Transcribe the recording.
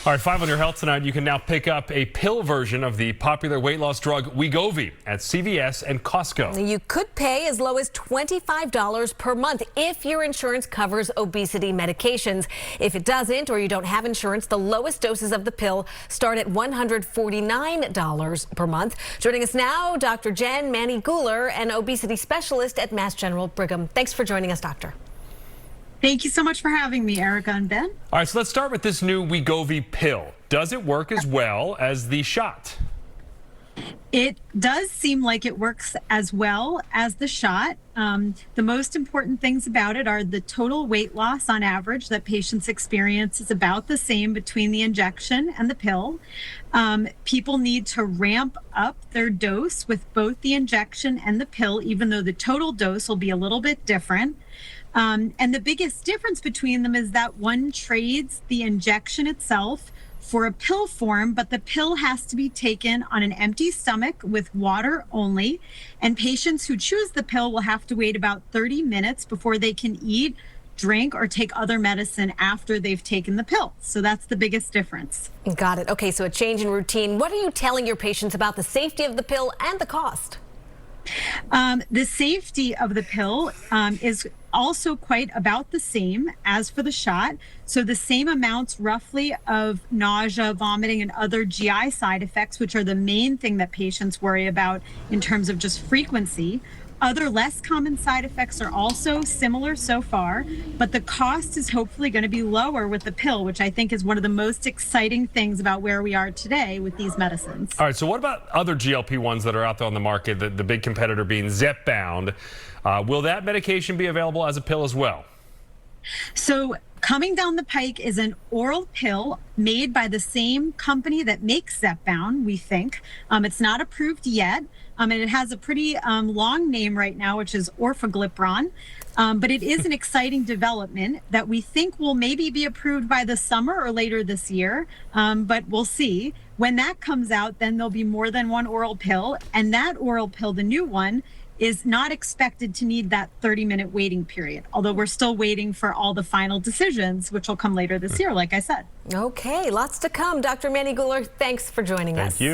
All right, 5 on your health tonight. You can now pick up a pill version of the popular weight loss drug Wegovy at CVS and Costco. You could pay as low as $25 per month if your insurance covers obesity medications. If it doesn't, or you don't have insurance, the lowest doses of the pill start at $149 per month. Joining us now, Dr. Jen Manny-Guler, an obesity specialist at Mass General Brigham. Thanks for joining us, Doctor. Thank you so much for having me, Erica and Ben. All right, so let's start with this new Wegovy pill. Does it work as well as the shot? It does seem like it works as well as the shot. The most important things about it are the total weight loss on average that patients experience is about the same between the injection and the pill. People need to ramp up their dose with both the injection and the pill, even though the total dose will be a little bit different. And the biggest difference between them is that one trades the injection itself for a pill form, but the pill has to be taken on an empty stomach with water only. And patients who choose the pill will have to wait about 30 minutes before they can eat, drink, or take other medicine after they've taken the pill. So that's the biggest difference. Got it. Okay, so a change in routine. What are you telling your patients about the safety of the pill and the cost? The safety of the pill is also quite about the same as for the shot. So the same amounts roughly of nausea, vomiting, and other GI side effects, which are the main thing that patients worry about in terms of just frequency. Other less common side effects are also similar so far, but the cost is hopefully going to be lower with the pill, which I think is one of the most exciting things about where we are today with these medicines. All right, so what about other GLP-1s that are out there on the market, the big competitor being Zepbound? Will that medication be available as a pill as well? So coming down the pike is an oral pill made by the same company that makes Zepbound, we think. It's not approved yet, and it has a pretty long name right now, which is orforglipron. But it is an exciting development that we think will maybe be approved by the summer or later this year, but we'll see. When that comes out, then there'll be more than one oral pill, and that oral pill, the new one, is not expected to need that 30-minute waiting period, although we're still waiting for all the final decisions, which will come later this year, like I said. Okay, lots to come. Dr. Manny-Guler, thanks for joining us. Thank you.